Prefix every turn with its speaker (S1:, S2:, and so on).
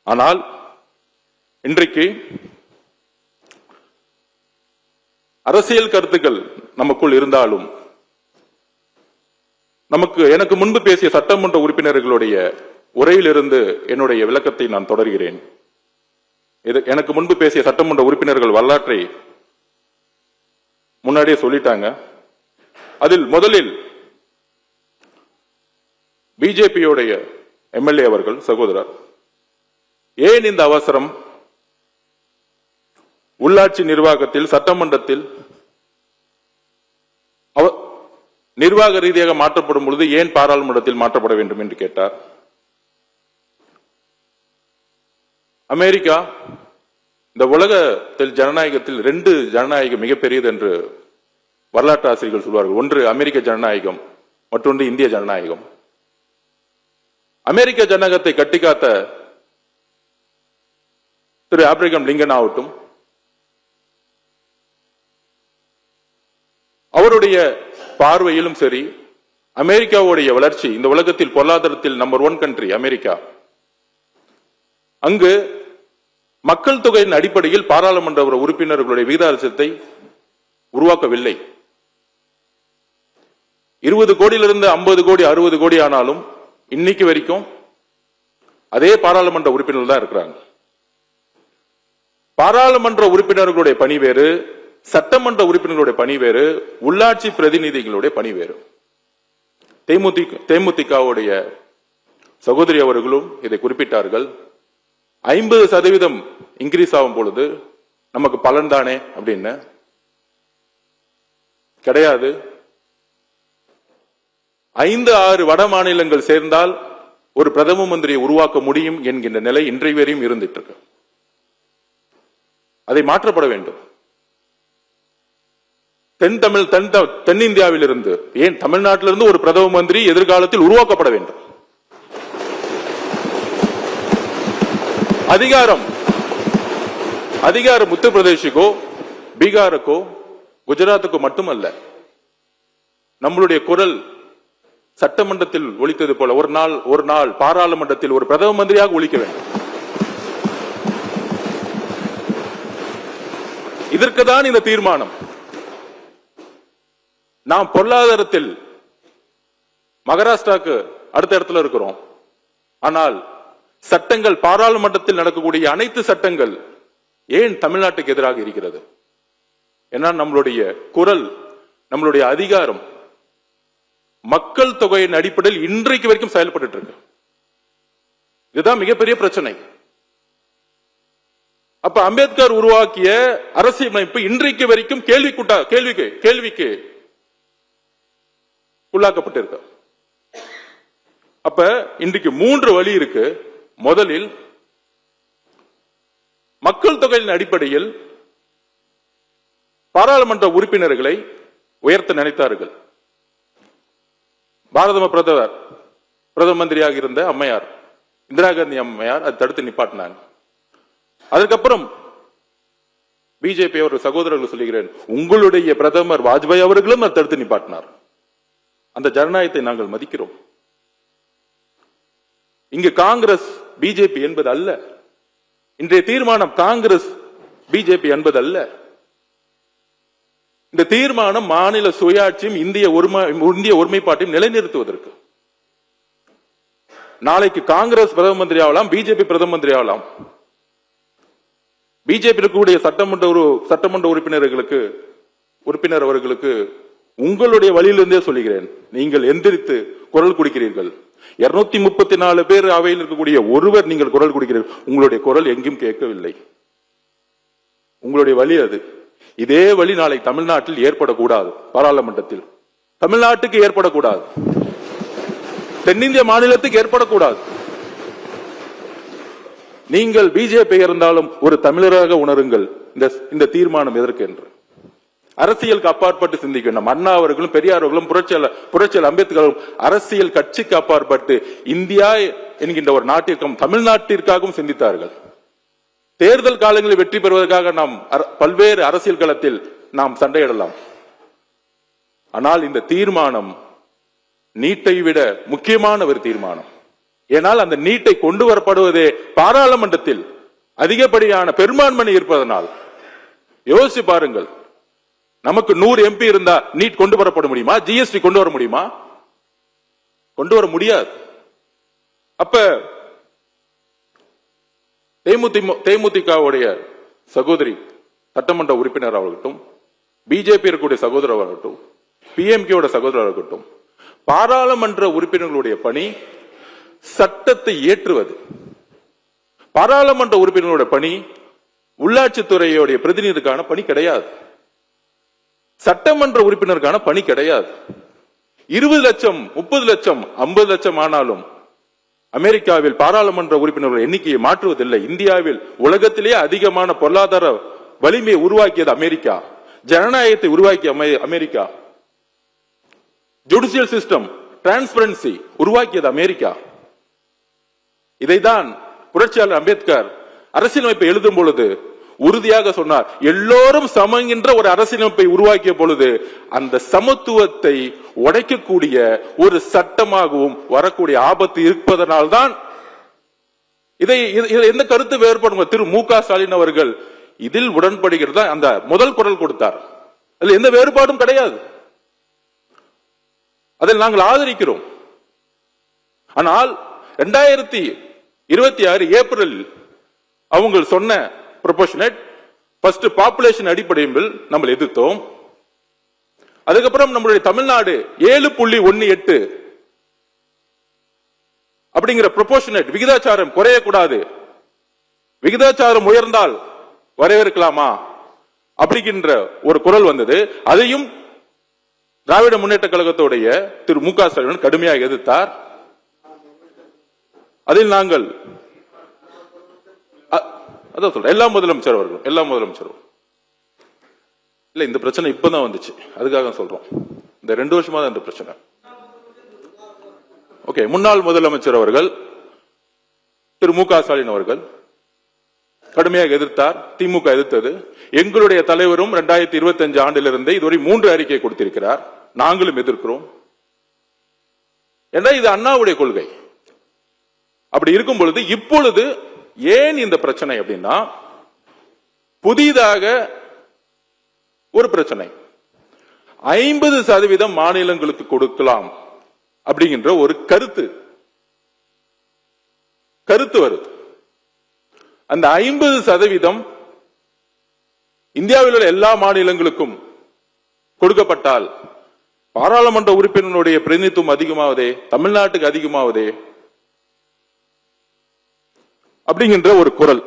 S1: ஆனால் இன்றைக்கு அரசியல் கருத்துக்கள் நமக்குள் இருந்தாலும் எனக்கு முன்பு பேசிய சட்டமன்ற உறுப்பினர்களுடைய உரையிலிருந்து என்னுடைய விளக்கத்தை நான் தொடர்கிறேன். எனக்கு முன்பு பேசிய சட்டமன்ற உறுப்பினர்கள் வரலாற்றை முன்னாடியே சொல்லிட்டாங்க. அதில் முதலில் பிஜேபியோடைய எம்எல்ஏ அவர்கள் சகோதரர், ஏன் இந்த அவசரம்? உள்ளாட்சி நிர்வாகத்தில் சட்டமன்றத்தில் நிர்வாக ரீதியாக மாற்றப்படும் பொழுது ஏன் பாராளுமன்றத்தில் மாற்றப்பட வேண்டும் என்று கேட்டார். அமெரிக்கா இந்த உலகத்தில் ஜனநாயகத்தில் 2 ஜனநாயகம் மிகப்பெரியது என்று வரலாற்று ஆசிரியர்கள் சொல்வார்கள். ஒன்று அமெரிக்க ஜனநாயகம், மற்றொன்று இந்திய ஜனநாயகம். அமெரிக்க ஜனநாயகத்தை கட்டிக்காத்த திரு ஆப்ரஹாம் லிங்கன் ஆகட்டும், அவருடைய பார்வையிலும் சரி, அமெரிக்காவுடைய வளர்ச்சி, இந்த உலகத்தில் பொருளாதாரத்தில் நம்பர் 1 கண்ட்ரி அமெரிக்கா, அங்கு மக்கள் தொகையின் அடிப்படையில் பாராளுமன்ற உறுப்பினர்களுடைய விகிதாச்சாரத்தை உருவாக்கவில்லை. 20 கோடியிலிருந்து 50 கோடி 60 கோடி ஆனாலும் இன்னைக்கு வரைக்கும் அதே பாராளுமன்ற உறுப்பினர்கள் தான் இருக்கிறாங்க. பாராளுமன்ற உறுப்பினர்களுடைய பணி வேறு, சட்டமன்ற உறுப்பினர்களுடைய பணி வேறு, உள்ளாட்சி பிரதிநிதிகளுடைய பணி வேறு. தேமுதிகவுடைய சகோதரி அவர்களும் இதை குறிப்பிட்டார்கள். 50% இன்கிரீஸ் ஆகும் பொழுது நமக்கு பலன் தானே அப்படின்னு. கிடையாது. 5-6 வட மாநிலங்கள் சேர்ந்தால் ஒரு பிரதம மந்திரியை உருவாக்க முடியும் என்கின்ற நிலை இன்றைய வரையும் இருந்துட்டு இருக்கு. அதை மாற்றப்பட வேண்டும். தென்னிந்தியாவில் இருந்து, ஏன் தமிழ்நாட்டிலிருந்து ஒரு பிரதம மந்திரி எதிர்காலத்தில் உருவாக்கப்பட வேண்டும். அதிகாரம் உத்தரப்பிரதேசுக்கோ பீகாருக்கோ குஜராத்துக்கோ மட்டுமல்ல. நம்மளுடைய குரல் சட்டமன்றத்தில் ஒலித்தது போல ஒரு நாள் பாராளுமன்றத்தில் ஒரு பிரதம மந்திரியாக ஒலிக்க வேண்டும். இதற்குதான் இந்த தீர்மானம். நாம் பொருளாதாரத்தில் மகாராஷ்டிராவுக்கு அடுத்த இடத்துல இருக்கிறோம். ஆனால் சட்டங்கள், பாராளுமன்றத்தில் நடக்கக்கூடிய அனைத்து சட்டங்கள் ஏன் தமிழ்நாட்டுக்கு எதிராக இருக்கிறது? ஏன்னா நம்மளுடைய குரல், நம்மளுடைய அதிகாரம் மக்கள் தொகையின் அடிப்படையில் இன்றைக்கு வரைக்கும் செயல்பட்டு இருக்கு. இதுதான் மிகப்பெரிய பிரச்சனை. அப்ப அம்பேத்கர் உருவாக்கிய அரசியலமைப்பு இன்றைக்கு வரைக்கும் கேள்விக்கு உள்ளாக்கப்பட்டிருக்க. அப்ப இன்றைக்கு 3 வழி இருக்கு. முதலில் மக்கள் தொகையின் அடிப்படையில் பாராளுமன்ற உறுப்பினர்களை உயர்த்த நினைத்தார்கள். பாரத பிரதம மந்திரியாக இருந்த அம்மையார் இந்திரா காந்தி அம்மையார் அதை தடுத்து நிப்பாட்டினாங்க. அதற்கப்புறம் பிஜேபி ஒரு சகோதரர்கள் சொல்லுகிறேன், உங்களுடைய பிரதமர் வாஜ்பாய் அவர்களும் அதை தடுத்து நிப்பாட்டினார். அந்த ஜனநாயகத்தை நாங்கள் மதிக்கிறோம். இங்கு காங்கிரஸ் பிஜேபி என்பது அல்ல. இன்றைய தீர்மானம் காங்கிரஸ் பிஜேபி என்பது அல்ல. இந்த தீர்மானம் மாநில சுயாட்சியும் இந்திய ஒருமைப்பாட்டையும் நிலைநிறுத்துவதற்கு. நாளைக்கு காங்கிரஸ் பிரதம மந்திரி ஆகலாம், பிஜேபி பிரதம மந்திரி ஆகலாம். பிஜேபி இருக்கக்கூடிய சட்டமன்ற உறுப்பினர் அவர்களுக்கு உங்களுடைய வழியிலிருந்தே சொல்லுகிறேன், நீங்கள் எந்திரித்து குரல் கொடுக்கிறீர்கள். 234 பேர் அவையில் இருக்கக்கூடிய ஒருவர் நீங்கள் குரல் கொடுக்கிறீர்கள். உங்களுடைய குரல் எங்கும் கேட்கவில்லை. உங்களுடைய வழி அது. இதே வழி நாளை தமிழ்நாட்டில் ஏற்படக்கூடாது. பாராளுமன்றத்தில் தமிழ்நாட்டுக்கு ஏற்படக்கூடாது, தென்னிந்திய மாநிலத்துக்கு ஏற்படக்கூடாது. நீங்கள் பிஜேபி இருந்தாலும் ஒரு தமிழராக உணருங்கள் இந்த தீர்மானம் எதற்கு என்று. அரசியலுக்கு அப்பாற்பட்டு சிந்திக்க வேண்டும். அண்ணா அவர்களும் பெரியார் அவர்களும் புரட்சியாளர் அம்பேத்கரும் அரசியல் கட்சிக்கு அப்பாற்பட்டு இந்தியா என்கின்ற ஒரு நாட்டிற்கும் தமிழ்நாட்டிற்காகவும் சிந்தித்தார்கள். தேர்தல் காலங்களில் வெற்றி பெறுவதற்காக நாம் பல்வேறு அரசியல் களத்தில் நாம் சண்டையிடலாம். ஆனால் இந்த தீர்மானம் நீட்டை விட முக்கியமான ஒரு தீர்மானம். ஏனால் அந்த நீட்டை கொண்டு வரப்படுவதே பாராளுமன்றத்தில் அதிகப்படியான பெரும்பான்மை இருப்பதனால். யோசிச்சு பாருங்கள், நமக்கு 100 எம்பி இருந்தா நீட் கொண்டு வரப்பட முடியுமா? ஜிஎஸ்டி கொண்டு வர முடியுமா? கொண்டு வர முடியாது. அப்ப தேமுதிகவுடைய சகோதரி சட்டமன்ற உறுப்பினர் அவர்கள்ட்டும், பிஜேபி இருக்கக்கூடிய சகோதரர் அவர்கள்ட்டும், பிஎம்கேயோட சகோதரர் இருக்கட்டும், பாராளுமன்ற உறுப்பினர்களுடைய பணி சட்டத்தை ஏற்றுவது. பாராளுமன்ற உறுப்பினர்களுடைய பணி உள்ளாட்சித்துறையுடைய பிரதிநிதிக்கான பணி கிடையாது, சட்டமன்ற உறுப்பினருக்கான பணி கிடையாது. 20 லட்சம் 30 லட்சம் 50 லட்சம் ஆனாலும் அமெரிக்காவில் பாராளுமன்ற உறுப்பினர்கள் எண்ணிக்கையை மாற்றுவதில்லை. இந்தியாவில் உலகத்திலேயே அதிகமான பொருளாதார வலிமையை உருவாக்கியது அமெரிக்கா, ஜனநாயகத்தை உருவாக்கிய அமெரிக்கா, ஜுடிஷியல் சிஸ்டம் டிரான்ஸ்பரன்சி உருவாக்கியது அமெரிக்கா. இதைதான் புரட்சியாளர் அம்பேத்கர் அரசியலமைப்பை எழுதும் பொழுது உறுதியாக சொன்னார். எல்லோரும் சமங்கின்ற ஒரு அரசியலமைப்பை உருவாக்கிய பொழுது அந்த சமத்துவத்தை உடைக்கக்கூடிய ஒரு சட்டமாகவும் வரக்கூடிய ஆபத்து இருப்பதனால்தான் இதை எந்த கருத்து வேறுபடும் திரு மு க ஸ்டாலின் அவர்கள் இதில் உடன்படுகிறதா அந்த முதல் குரல் கொடுத்தார். அதில் எந்த வேறுபாடும் கிடையாது, அதில் நாங்கள் ஆதரிக்கிறோம். ஆனால் 2026 ஏப்ரல் அவங்க சொன்ன ப்ரொபோர்ஷனேட் ஃபர்ஸ்ட் பாப்புலேஷன் அடிப்படையில் நம்ம எதிர்த்தோம். அதுக்கப்புறம் நம்மளுடைய தமிழ்நாடு 7.18 அப்படிங்கிற ப்ரொபோர்ஷனேட் விகிதாச்சாரம் குறையக்கூடாது, விகிதாச்சாரம் உயர்ந்தால் வரவேற்கலாமா அப்படிங்கிற ஒரு குரல் வந்தது. அதையும் திராவிட முன்னேற்ற கழகத்துடைய திரு மு க ஸ்டாலின் கடுமையாக எதிர்த்தார். அதில் நாங்கள் அதான் சொல்றேன், எல்லா முதலமைச்சரும் இல்ல, இந்த பிரச்சனை இப்பதான் வந்துச்சு, அதுக்காக சொல்றோம். இந்த 2 வருஷமா தான் இந்த பிரச்சனை. ஓகே, முன்னாள் முதலமைச்சர் அவர்கள் திரு மு க ஸ்டாலின் அவர்கள் கடுமையாக எதிர்த்தார், திமுக எதிர்த்தது. எங்களுடைய தலைவரும் 2025 ஆண்டிலிருந்து இதுவரை 3 அறிக்கை கொடுத்திருக்கிறார், நாங்களும் எதிர்க்கிறோம். ஏன்னா இது அண்ணாவுடைய கொள்கை. அப்படி இருக்கும் பொழுது இப்பொழுது ஏன் இந்த பிரச்சனை அப்படின்னா, புதிதாக ஒரு பிரச்சனை 50% மாநிலங்களுக்கு கொடுக்கலாம் அப்படிங்கிற ஒரு கருத்து வருது. அந்த 50% இந்தியாவில் உள்ள எல்லா மாநிலங்களுக்கும் கொடுக்கப்பட்டால் பாராளுமன்ற உறுப்பினருடைய பிரதிநிதித்துவம் அதிகமாவதே, தமிழ்நாட்டுக்கு அதிகமாவதே அப்படிங்கின்ற ஒரு குரல்.